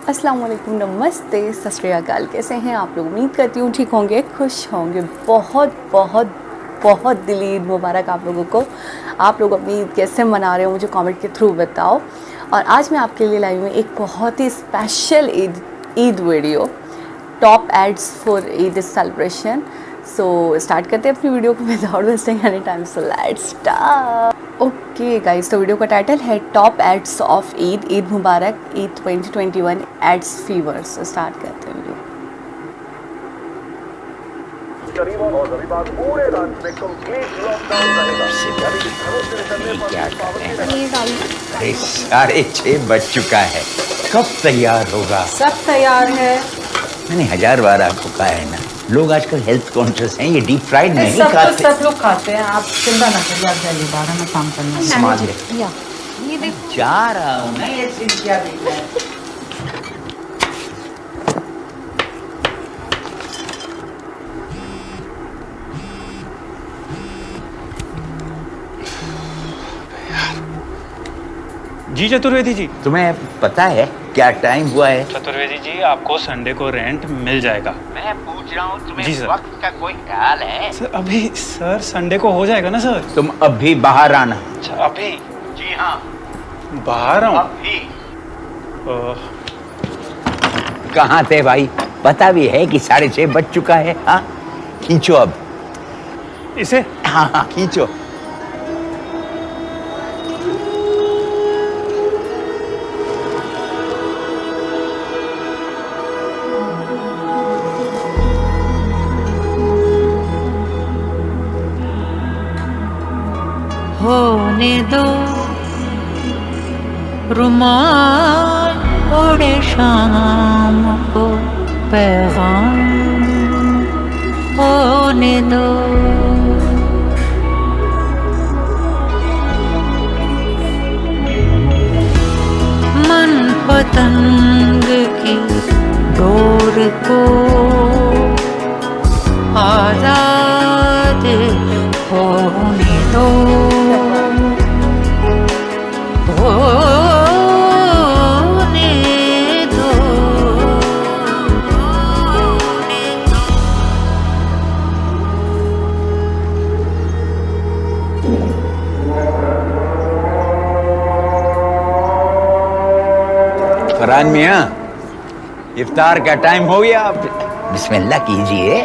अस्सलाम वालेकुम, नमस्ते, सत श्री अकाल। कैसे हैं आप लोग? उम्मीद करती हूँ ठीक होंगे, खुश होंगे। बहुत बहुत बहुत दिली ईद मुबारक आप लोगों को। आप लोग अपनी ईद कैसे मना रहे हो मुझे कमेंट के थ्रू बताओ। और आज मैं आपके लिए लाई हूँ एक बहुत ही special Eid video, top ads for Eid celebration. So start करते हैं अपनी वीडियो को without wasting any time. So let's start. Okay guys, तो वीडियो का टाइटल है top ads of Eid Mubarak, Eid 2021 ads fever. So start करते हैं वीडियो। और रविवार पूरे राज्य में कंप्लीट लॉकडाउन रहेगा। क्या कर रहे हैं? अरे 6:30 बज चुका है, कब तैयार होगा? सब तैयार है। मैंने 1000 बार आपको कहा है ना, लोग आजकल हेल्थ कॉन्शियस हैं, ये डीप फ्राइड नहीं खाते। सब लोग खाते हैं, आप चिंता ना करिए, आप जाइए बाहर में काम करना। सामान ले। ये देखो, जा रहा हूँ मैं, ये सीन क्या देख रहा है? जी चतुर्वेदी जी, तुम्हें पता है क्या टाइम हुआ है? चतुर्वेदी जी आपको संडे को रेंट मिल जाएगा। मैं पूछ रहा हूँ, जी तुम्हें सर। वक्त का कोई ख्याल है? सर संडे को हो जाएगा ना सर? तुम अभी बाहर आना। अच्छा अभी जी हाँ, बाहर आऊँ? अभी। अ, कहाँ थे भाई? पता भी है कि 6:30 बज चुका है। हाँ, खींचो अब। इसे हाँ हाँ, खींचो। होने दो रुमाल ओढ़े शाम को पैगाम होने दो। मन पतंग की डोर को आजाद होने दो। फरहान मियाँ, इफ्तार का टाइम हो गया, आप बिस्मिल्लाह कीजिए।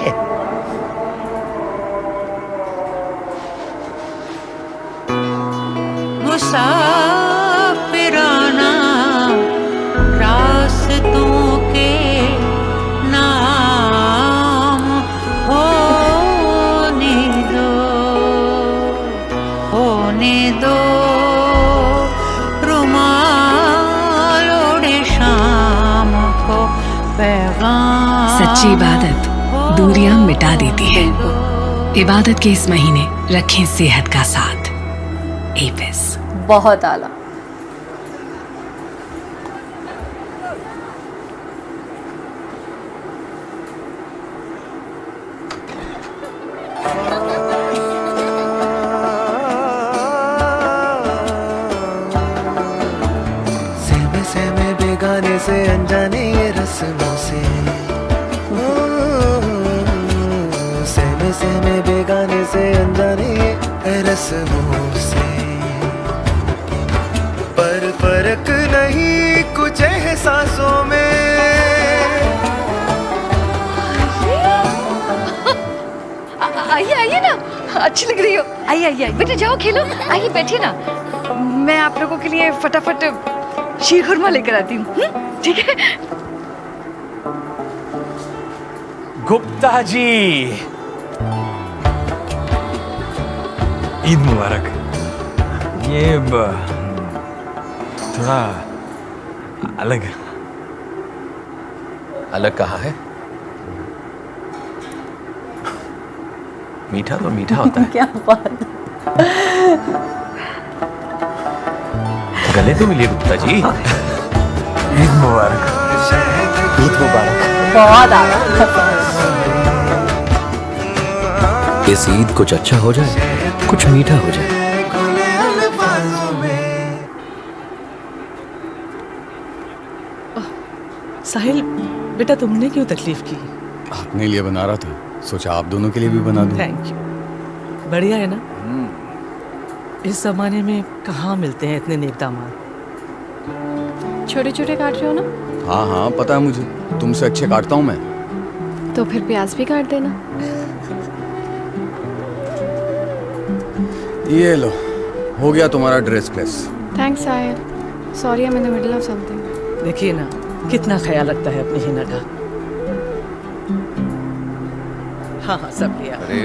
मुसाफिराना रास्तों के नाम होने दो, होने दो रुमाल ओढ़े शाम को पैगाम। सच्ची इबादत दूरियां मिटा देती है। इबादत के इस महीने रखें सेहत का साथ। एपिस बहुत आला। सहमे सहमे बेगाने से अनजाने ये रस्मों से, सहमे सहमे बेगाने से अनजाने ये रस्मों से, पर फर्क नहीं कुछ एहसासों में। आइए आइए ना, अच्छी लग रही हो। आइए आइए बेटा, जाओ खेलो। आइए बैठिए ना, मैं आप लोगों के लिए फटाफट शीर खुरमा लेकर आती हूँ। ठीक है? गुप्ता जी, ईद मुबारक। ये थोड़ा अलग है। अलग कहा है? मीठा तो मीठा होता है। क्या बात। गले तो मिलिए गुप्ता जी। ईद मुबारक। ईद मुबारक। बहुत आला। इस ईद कुछ अच्छा हो जाए, कुछ मीठा हो जाए। साहिल बेटा, तुमने क्यों तकलीफ की? अपने लिए बना रहा था, सोचा आप दोनों के लिए भी बना दूं। Thank you. बढ़िया है ना? इस जमाने में कहाँ मिलते हैं इतने नेक दामाद। छोटे छोटे काट रहे हो ना? हाँ हाँ पता है मुझे, तुमसे अच्छे काटता हूँ मैं। तो फिर प्याज भी काट देना। ये लो, हो गया तुम्हारा dress press. Thanks Sahil, sorry I am in the middle of something. देखिए ना कितना ख्याल रखता है अपनी हिना का। हाँ हाँ सब लिया। अरे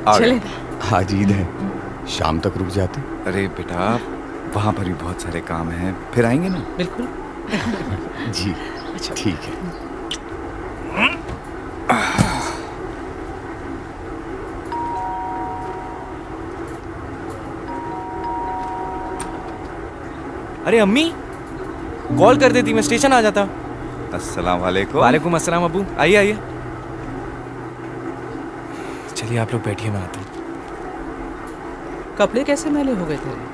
चले आज ईद है, शाम तक रुक जाते। अरे बेटा, वहाँ पर भी बहुत सारे काम हैं, फिर आएंगे ना। बिल्कुल जी ठीक है। अरे अम्मी, कॉल कर देती, मैं स्टेशन आ जाता। अस्सलाम वालेकुम। वालेकुम अस्सलाम अबू, आइए आइए। चलिए आप लोग बैठिए, मैं आता हूँ। कपड़े कैसे मैले हो गए तेरे?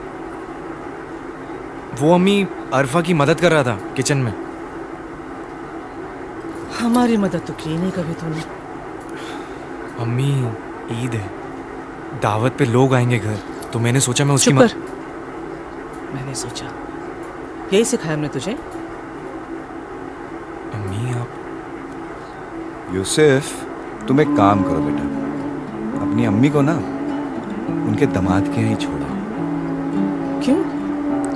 वो अम्मी अरफा की मदद कर रहा था किचन में। हमारी मदद तो की नहीं कभी तूने। अम्मी ईद है, दावत पे लोग आएंगे घर, तो मैंने सोचा मैं उसकी मैंने सोचा यही सिखाया हमने तुझे। अम्मी आप यूसुफ, तुम एक काम करो बेटा, अपनी अम्मी को ना उनके दामाद के यहाँ ही छोड़ो। क्यों?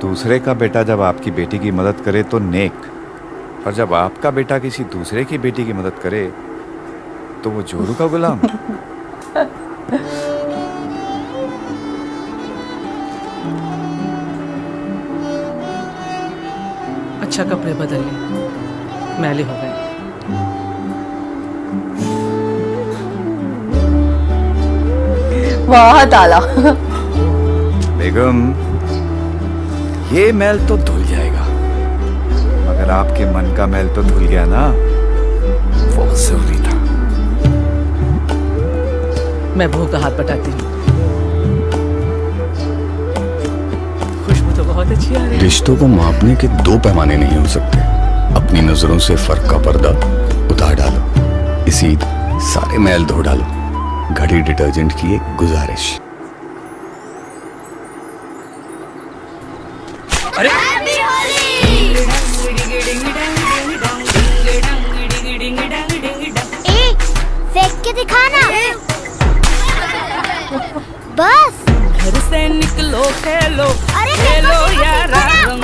दूसरे का बेटा जब आपकी बेटी की मदद करे तो नेक, और जब आपका बेटा किसी दूसरे की बेटी की मदद करे तो वो जोरू का गुलाम। अच्छा कपड़े बदल ले, मैले हो गए। वाह ताला। बेगम, ये मैल तो धुल जाएगा, मगर आपके मन का मैल तो धुल गया ना, वो जरूरी था। मैं बहू का हाथ बटाती हूँ, खुशबू तो बहुत अच्छी आ रही है। रिश्तों को मापने के दो पैमाने नहीं हो सकते। अपनी नजरों से फर्क का पर्दा उतार डालो। इस ईद सारे मैल धो डालो। घड़ी डिटर्जेंट की एक गुजारिश। अरे फेंक के दिखाना। बस घर से निकलो खेलो, अरे खेलो यारा रंग,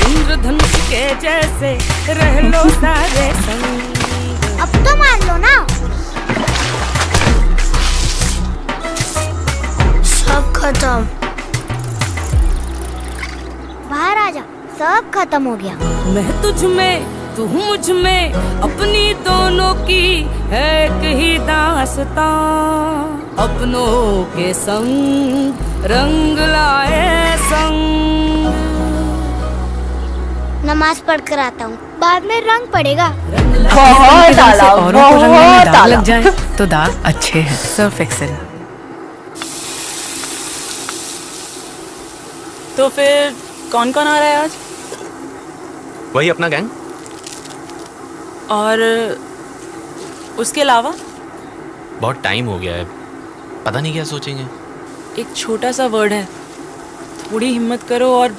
इंद्रधनुष के जैसे रह लो सारे संग। अब तो मार लो ना। सब खत्म। बाहर आ जा, सब खत्म हो गया। मैं तुझ में तू मुझ में, अपनी दोनों की है एक ही दास्तां। अपनों के संग रंग लाए संग। नमाज पढ़ कर आता हूँ, बाद में रंग पड़ेगा। बहुत ताला, बहुत ताला। लग जाए तो दाग अच्छे हैं। Surf Excel. तो फिर कौन कौन आ रहा है आज? वही अपना गैंग। और उसके अलावा? बहुत टाइम हो गया है, पता नहीं क्या सोचेंगे। एक छोटा सा वर्ड है, थोड़ी हिम्मत करो और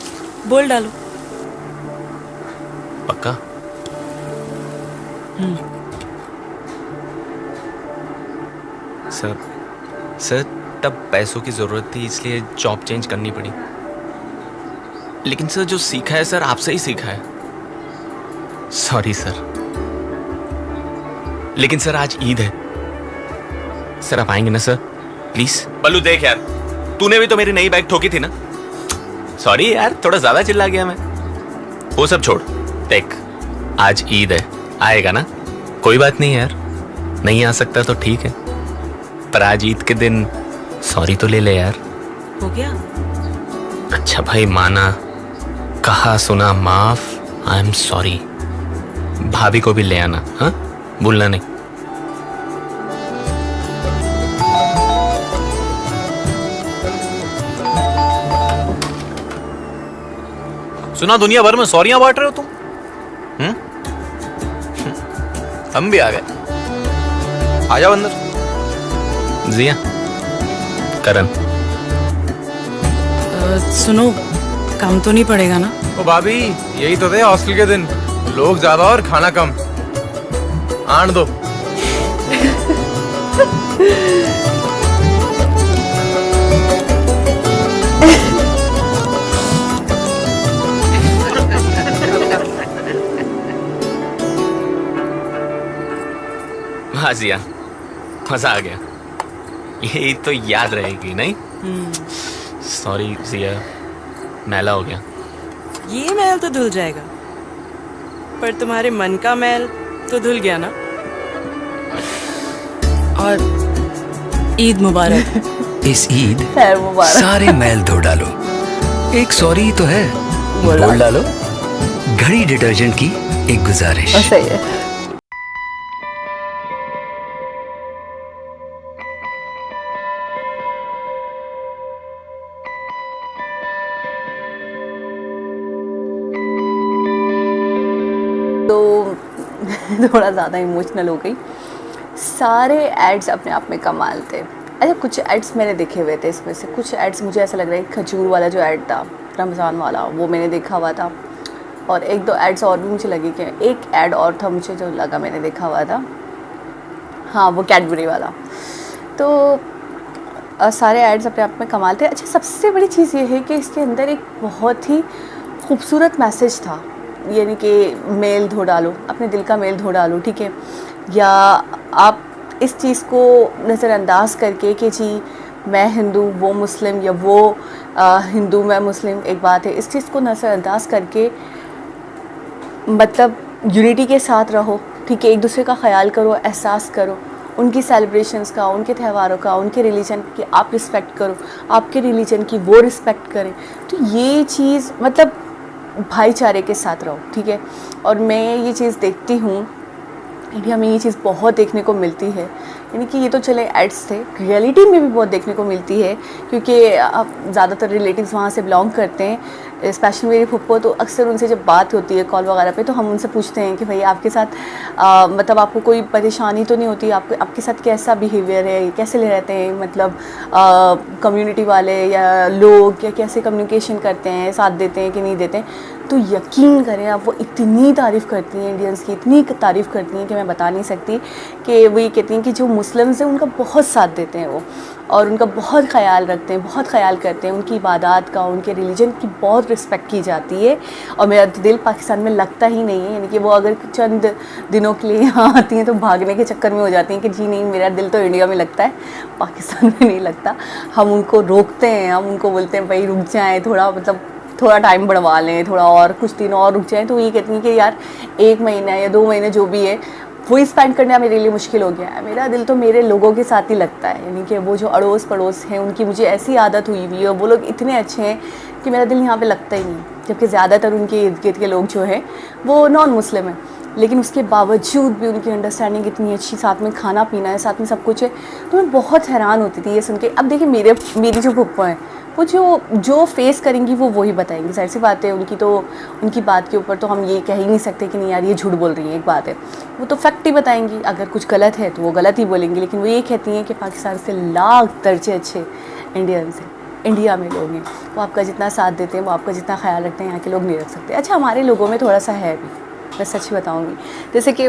बोल डालो। पक्का? सर तब पैसों की जरूरत थी, इसलिए जॉब चेंज करनी पड़ी। लेकिन सर जो सीखा है सर आपसे ही सीखा है। Sorry sir. लेकिन सर आज ईद है, सर आप आएंगे ना सर प्लीज? बल्लू देख यार, तूने भी तो मेरी नई बाइक ठोकी थी ना। सॉरी यार, थोड़ा ज्यादा चिल्ला गया मैं। वो सब छोड़, देख आज ईद है, आएगा ना? कोई बात नहीं यार, नहीं आ सकता तो ठीक है, पर आज ईद के दिन सॉरी तो ले ले यार। हो गया? अच्छा भाई माना, कहा सुना माफ, आई एम सॉरी। भाभी को भी ले आना, हाँ भूलना नहीं। सुना दुनिया भर में सॉरियां बांट रहे हो तुम? हम भी आ गए। आ जाओ अंदर। जिया, करण। सुनो, काम तो नहीं पड़ेगा ना? ओ भाभी, यही तो थे हॉस्टल के दिन, लोग ज्यादा और खाना कम। आन दो। हाँ जिया, मजा आ गया। यही तो याद रहेगी नहीं? सॉरी जिया, मैला हो गया। ये मैल तो धुल जाएगा, पर तुम्हारे मन का मैल तो धुल गया ना। और ईद मुबारक। इस ईद खैर मुबारक। सारे मैल धो डालो। एक सॉरी ही तो है, बोल डालो। घड़ी डिटर्जेंट की एक गुजारिश। सही है। थोड़ा ज़्यादा इमोशनल हो गई। सारे एड्स अपने आप में कमाल थे। अच्छा, कुछ एड्स मैंने देखे हुए थे, इसमें से कुछ एड्स मुझे ऐसा लग रहा है खजूर वाला जो ऐड था रमज़ान वाला, वो मैंने देखा हुआ था। और एक दो एड्स और भी मुझे लगे कि एक ऐड और था मुझे जो लगा मैंने देखा हुआ था, हाँ वो कैडबरी वाला। तो सारे एड्स अपने आप में कमाल थे। अच्छा, सबसे बड़ी चीज़ ये है कि इसके अंदर एक बहुत ही खूबसूरत मैसेज था, यानी कि मेल धो डालो, अपने दिल का मेल धो डालो, ठीक है। या आप इस चीज़ को नज़रअंदाज करके कि जी मैं हिंदू वो मुस्लिम, या वो हिंदू मैं मुस्लिम, एक बात है, इस चीज़ को नज़रअंदाज करके मतलब यूनिटी के साथ रहो, ठीक है। एक दूसरे का ख्याल करो, एहसास करो, उनकी सेलिब्रेशंस का, उनके त्योहारों का, उनके रिलीजन की आप रिस्पेक्ट करो, आपके रिलीजन की वो रिस्पेक्ट करें। तो ये चीज़ मतलब भाईचारे के साथ रहो, ठीक है। और मैं ये चीज़ देखती हूँ इंडिया में, ये चीज़ बहुत देखने को मिलती है। यानी कि ये तो चले एड्स थे, रियलिटी में भी बहुत देखने को मिलती है, क्योंकि ज़्यादातर रिलेटिव्स वहाँ से बिलोंग करते हैं। स्पेशली मेरी फुप्पो, तो अक्सर उनसे जब बात होती है कॉल वगैरह पे, तो हम उनसे पूछते हैं कि भाई आपके साथ मतलब आपको कोई परेशानी तो नहीं होती, आपके साथ कैसा बिहेवियर है, कैसे रहते हैं, मतलब कम्युनिटी वाले या लोग, या कैसे कम्युनिकेशन करते हैं, साथ देते हैं कि नहीं देते हैं। तो यकीन करें आप, वो इतनी तारीफ़ करती हैं इंडियंस की, इतनी तारीफ़ करती हैं कि मैं बता नहीं सकती। कि वो ये कहती हैं कि जो मुस्लिम्स हैं उनका बहुत साथ देते हैं वो, और उनका बहुत ख्याल रखते हैं, बहुत ख्याल करते हैं, उनकी इबादत का, उनके रिलीजन की बहुत रिस्पेक्ट की जाती है। और मेरा दिल पाकिस्तान में लगता ही नहीं है, यानी कि वो अगर चंद दिनों के लिए यहाँ आती हैं तो भागने के चक्कर में हो जाती हैं कि जी नहीं, मेरा दिल तो इंडिया में लगता है, पाकिस्तान में नहीं लगता। हम उनको रोकते हैं, हम उनको बोलते हैं भाई रुक जाएँ थोड़ा, मतलब थोड़ा टाइम बढ़वा लें, थोड़ा और कुछ दिन और रुक जाएँ। तो ये कहती हैं कि यार 1 महीना या 2 महीने जो भी है वही स्पेंड करना मेरे लिए मुश्किल हो गया है। मेरा दिल तो मेरे लोगों के साथ ही लगता है, यानी कि वो जो अड़ोस पड़ोस हैं उनकी मुझे ऐसी आदत हुई हुई है, वो लोग इतने अच्छे हैं कि मेरा दिल यहाँ पे लगता ही नहीं। जबकि ज़्यादातर उनके इर्द गिर्द के लोग जो हैं वो नॉन मुस्लिम हैं, लेकिन उसके बावजूद भी उनकी अंडरस्टैंडिंग इतनी अच्छी, साथ में खाना पीना है, साथ में सब कुछ है। तो मैं बहुत हैरान होती थी ये सुन के। अब देखिए मेरी जो फुप्पो हैं वो जो फेस करेंगी वो वही बताएंगी, सारी सी बात है उनकी। तो उनकी बात के ऊपर तो हम ये कह ही नहीं सकते कि नहीं यार ये झूठ बोल रही हैं, एक बात है, वो तो फैक्ट ही बताएंगी। अगर कुछ गलत है तो वो गलत ही बोलेंगी, लेकिन वो ये कहती हैं कि पाकिस्तान से लाख दर्जे अच्छे इंडियन से इंडिया में लोग हैं, वो आपका जितना साथ देते हैं, वो आपका जितना ख्याल रखते हैं, यहाँ के लोग नहीं रख सकते। अच्छा, हमारे लोगों में थोड़ा सा है भी, मैं सच बताऊँगी। जैसे कि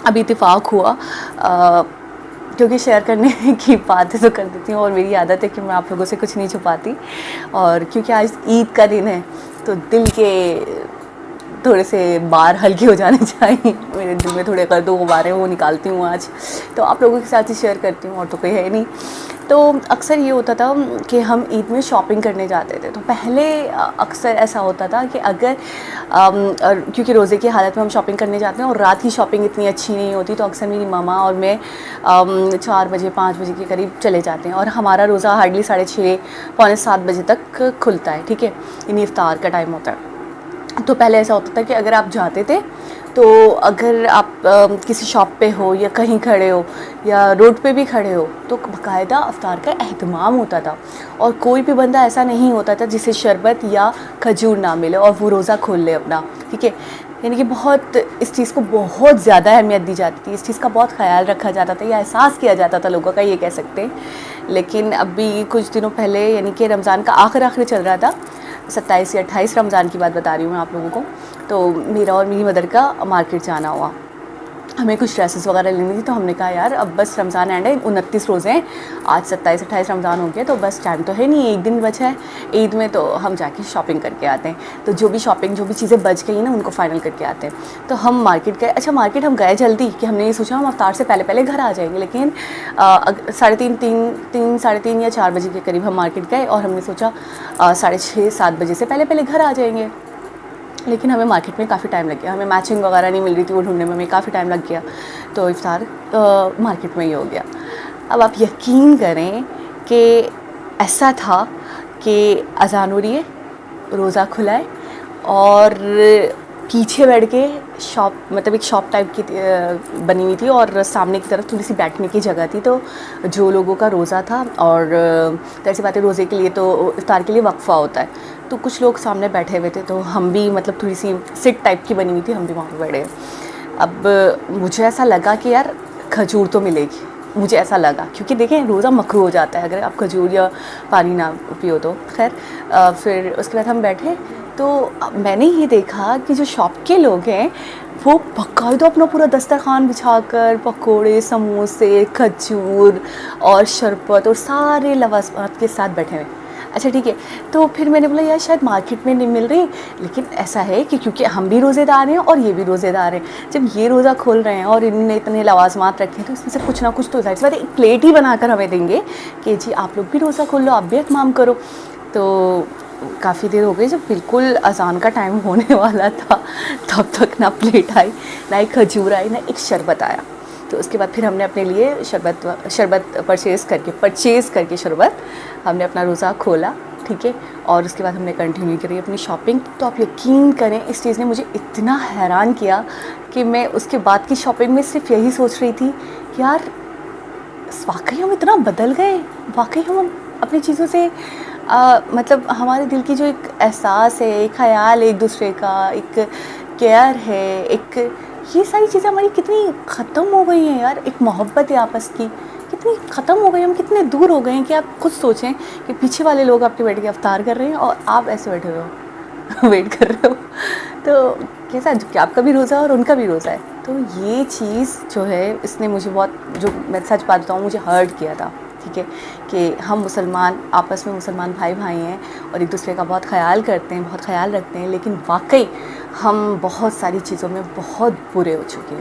अभी इत्तेफाक हुआ, क्योंकि शेयर करने की बातें तो कर देती हूँ और मेरी आदत है कि मैं आप लोगों से कुछ नहीं छुपाती। और क्योंकि आज ईद का दिन है तो दिल के थोड़े से बार हल्के हो जाने चाहिए, मेरे दिल में थोड़े गर्द गुबार हैं वो निकालती हूँ आज, तो आप लोगों के साथ ही शेयर करती हूँ, और तो कोई है नहीं। तो अक्सर ये होता था कि हम ईद में शॉपिंग करने जाते थे। तो पहले अक्सर ऐसा होता था कि अगर क्योंकि रोज़े की हालत में हम शॉपिंग करने जाते हैं और रात की शॉपिंग इतनी अच्छी नहीं होती, तो अक्सर मेरी मामा और मैं 4 बजे 5 बजे के करीब चले जाते हैं, और हमारा रोज़ा हार्डली 6:30 पौने 7 बजे तक खुलता है, ठीक है, यानी इफ्तार का टाइम होता है। तो पहले ऐसा होता था कि अगर आप जाते थे तो अगर आप किसी शॉप पे हो या कहीं खड़े हो या रोड पे भी खड़े हो तो बाकायदा अफ्तार का एहतमाम होता था, और कोई भी बंदा ऐसा नहीं होता था जिसे शरबत या खजूर ना मिले और वो रोज़ा खोल ले अपना, ठीक है। यानी कि बहुत इस चीज़ को बहुत ज़्यादा अहमियत दी जाती थी, इस चीज़ का बहुत ख्याल रखा जाता था या एहसास किया जाता था लोगों का, ये कह सकते हैं। लेकिन अभी कुछ दिनों पहले यानी कि रमज़ान का आखिर चल रहा था, 27 या 28 रमज़ान की बात बता रही हूँ मैं आप लोगों को। तो मेरा और मेरी मदर का मार्केट जाना हुआ, हमें कुछ ड्रेसेस वगैरह लेनी थी। तो हमने कहा यार अब बस रमज़ान एंड है, 29 रोज़े हैं, आज 27-28 रमज़ान हो गया, तो बस टाइम तो है नहीं, एक दिन बचा है ईद में, तो हम जाके शॉपिंग करके आते हैं। तो जो भी चीज़ें बच गई ना उनको फ़ाइनल करके आते हैं। तो हम मार्केट गए। अच्छा, मार्केट हम गए जल्दी कि हमने ये सोचा हम अफ्तार से पहले घर आ जाएंगे, लेकिन 3:30 या 4 बजे के करीब हम मार्केट गए और हमने सोचा 6:30-7 बजे से पहले घर आ जाएंगे। लेकिन हमें मार्केट में काफ़ी टाइम लग गया, हमें मैचिंग वगैरह नहीं मिल रही थी, वो ढूंढने में हमें काफ़ी टाइम लग गया। तो इफ्तार मार्केट में ही हो गया। अब आप यकीन करें कि ऐसा था कि अज़ान हो रही है, रोज़ा खुला है और पीछे बैठ के शॉप, मतलब एक शॉप टाइप की बनी हुई थी और सामने की तरफ थोड़ी सी बैठने की जगह थी। तो जो लोगों का रोज़ा था, और ऐसी बात है रोज़े के लिए तो इफ्तार के लिए वक्फ़ा होता है, तो कुछ लोग सामने बैठे हुए थे। तो हम भी मतलब थोड़ी सी सिट टाइप की बनी हुई थी, हम भी वहाँ पर बैठे। अब मुझे ऐसा लगा कि यार खजूर तो मिलेगी, मुझे ऐसा लगा, क्योंकि देखें रोज़ा मकरूह हो जाता है अगर आप खजूर या पानी ना पियो तो। खैर फिर उसके बाद हम बैठे, तो मैंने ये देखा कि जो शॉप के लोग हैं वो बाकायदा अपना पूरा दस्तरखान बिछाकर पकोड़े, समोसे, खजूर और शरबत और सारे लवाज़मात के साथ बैठे हुए। अच्छा ठीक है, तो फिर मैंने बोला यार शायद मार्केट में नहीं मिल रही, लेकिन ऐसा है कि क्योंकि हम भी रोज़ेदार हैं और ये भी रोज़ेदार हैं, जब ये रोज़ा खोल रहे हैं और इन्होंने इतने लवाज़मात रखे हैं तो इसमें से कुछ ना कुछ तो जाहिर सी बात है एक प्लेट ही बनाकर हमें देंगे कि जी आप लोग भी रोज़ा खोल लो, आप भी इत्माम करो। तो काफ़ी देर हो गई, जब बिल्कुल अज़ान का टाइम होने वाला था तब तक ना प्लेट आई, ना एक खजूर आई, ना एक शरबत आया। तो उसके बाद फिर हमने अपने लिए शरबत परचेज़ करके शरबत हमने अपना रोज़ा खोला, ठीक है। और उसके बाद हमने कंटिन्यू करी अपनी शॉपिंग। तो आप यकीन करें इस चीज़ ने मुझे इतना हैरान किया कि मैं उसके बाद की शॉपिंग में सिर्फ यही सोच रही थी कि यार वाकई हम इतना बदल गए, वाकई हम अपनी चीज़ों से मतलब हमारे दिल की जो एक एहसास है, एक ख़याल है एक दूसरे का, एक केयर है, एक ये सारी चीज़ें हमारी कितनी ख़त्म हो गई हैं यार। एक मोहब्बत है आपस की कितनी ख़त्म हो गई, हम कितने दूर हो गए हैं कि आप खुद सोचें कि पीछे वाले लोग आपके बैठ के अफ्तार कर रहे हैं और आप ऐसे बैठे हुए हो वेट कर रहे हो। तो कैसा कि आपका भी रोज़ा और उनका भी रोज़ा है। तो ये चीज़ जो है इसने मुझे बहुत, जो मैं सच बात बताऊँ, मुझे हर्ट किया था, ठीक है, कि हम मुसलमान आपस में मुसलमान भाई हैं और एक दूसरे का बहुत ख्याल करते हैं, बहुत ख्याल रखते हैं, लेकिन वाकई हम बहुत सारी चीज़ों में बहुत बुरे हो चुके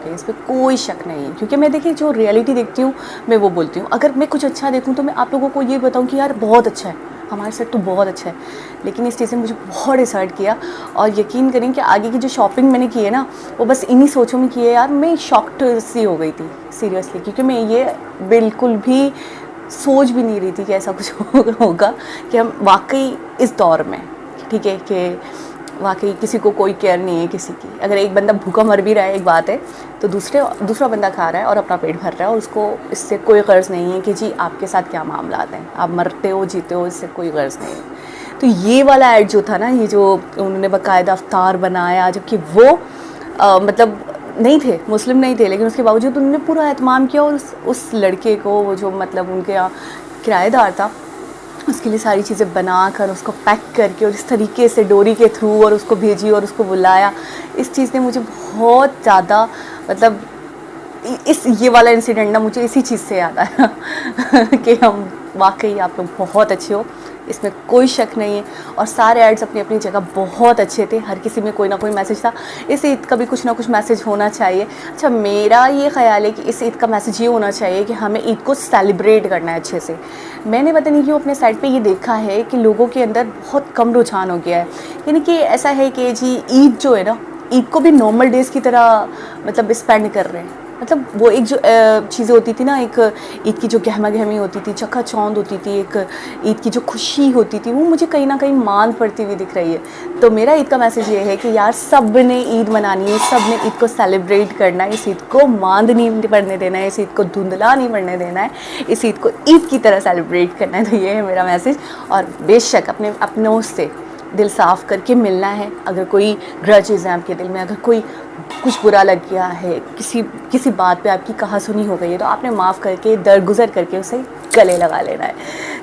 हैं, इस पर कोई शक नहीं है। क्योंकि मैं देखिए जो रियलिटी देखती हूँ मैं वो बोलती हूँ, अगर मैं कुछ अच्छा देखूँ तो मैं आप लोगों को ये बताऊँ कि यार बहुत अच्छा है, हमारे साथ तो बहुत अच्छा है। लेकिन इस चीज़ से मुझे बहुत डिसर्ट किया और यकीन करें कि आगे की जो शॉपिंग मैंने की है ना वो बस इन्हीं सोचों में की है यार। मैं शॉक्ड सी हो गई थी सीरियसली, क्योंकि मैं ये बिल्कुल भी सोच भी नहीं रही थी कि ऐसा कुछ होगा कि हम वाकई इस दौर में, ठीक है, कि वाकई किसी को कोई केयर नहीं है किसी की। अगर एक बंदा भूखा मर भी रहा है एक बात है, तो दूसरा बंदा खा रहा है और अपना पेट भर रहा है और उसको इससे कोई गर्ज़ नहीं है कि जी आपके साथ क्या मामला आते हैं, आप मरते हो जीते हो, इससे कोई गर्ज़ नहीं है। तो ये वाला ऐड जो था ना, ये जो उन्होंने बाकायदा अफ्तार बनाया, जबकि वो मतलब नहीं थे, मुस्लिम नहीं थे, लेकिन उसके बावजूद उन्होंने पूरा एहतमाम किया और उस लड़के को, वो जो मतलब उनके यहाँ किराएदार था, उसके लिए सारी चीज़ें बनाकर उसको पैक करके और इस तरीके से डोरी के थ्रू और उसको भेजी और उसको बुलाया। इस चीज़ ने मुझे बहुत ज़्यादा मतलब ये वाला इंसिडेंट ना मुझे इसी चीज़ से याद आया कि हम वाकई आप लोग बहुत अच्छे हो, इसमें कोई शक नहीं है। और सारे एड्स अपनी अपनी जगह बहुत अच्छे थे, हर किसी में कोई ना कोई मैसेज था। इस ईद का भी कुछ ना कुछ मैसेज होना चाहिए। अच्छा, मेरा ये ख़्याल है कि इस ईद का मैसेज ये होना चाहिए कि हमें ईद को सेलिब्रेट करना है अच्छे से। मैंने पता नहीं क्यों अपने साइड पे ये देखा है कि लोगों के अंदर बहुत कम रुझान हो गया है, यानी कि ऐसा है कि जी ईद जो है ना, ईद को भी नॉर्मल डेज़ की तरह मतलब स्पेंड कर रहे हैं। मतलब वो एक जो चीज़ें होती थी ना, एक ईद की जो गहमा गहमी होती थी, चकाचौंध होती थी, एक ईद की जो खुशी होती थी, वो मुझे कहीं ना कहीं मांद पड़ती हुई दिख रही है। तो मेरा ईद का मैसेज ये है कि यार सब ने ईद मनानी है, सब ने ईद को सेलिब्रेट करना है, इस ईद को मांद नहीं पड़ने देना है, इस ईद को धुंधला नहीं पड़ने देना है, इस ईद को ईद की तरह सेलिब्रेट करना है। तो ये है मेरा मैसेज। और बेशक अपने अपनों से दिल साफ़ करके मिलना है। अगर कोई ग्रजेस हैं आपके दिल में, अगर कोई कुछ बुरा लग गया है, किसी बात पे आपकी कहासुनी हो गई है, तो आपने माफ़ करके दरगुजर करके उसे गले लगा लेना है।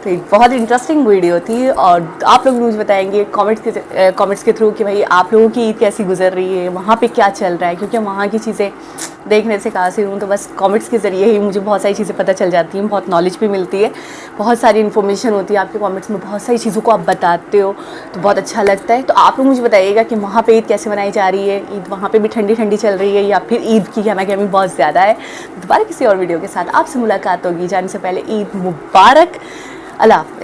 तो एक बहुत इंटरेस्टिंग वीडियो थी और आप लोग मुझे बताएंगे कमेंट्स के थ्रू कि भाई आप लोगों की ईद कैसी गुजर रही है, वहाँ पे क्या चल रहा है, क्योंकि वहाँ की चीज़ें देखने से कहाँ से हूँ, तो बस कमेंट्स के ज़रिए ही मुझे बहुत सारी चीज़ें पता चल जाती हैं, बहुत नॉलेज भी मिलती है, बहुत सारी इन्फॉर्मेशन होती है आपके कमेंट्स में, बहुत सारी चीज़ों को आप बताते हो तो बहुत अच्छा लगता है। तो आप लोग मुझे बताइएगा कि वहाँ पे ईद कैसे मनाई जा रही है, ईद वहाँ पे भी ठंडी ठंडी चल रही है या फिर ईद की गहमा-गहमी बहुत ज़्यादा है। दोबारा किसी और वीडियो के साथ आपसे मुलाकात होगी, जाने से पहले ईद मुबारक, अल्लाह हाफ़िज़।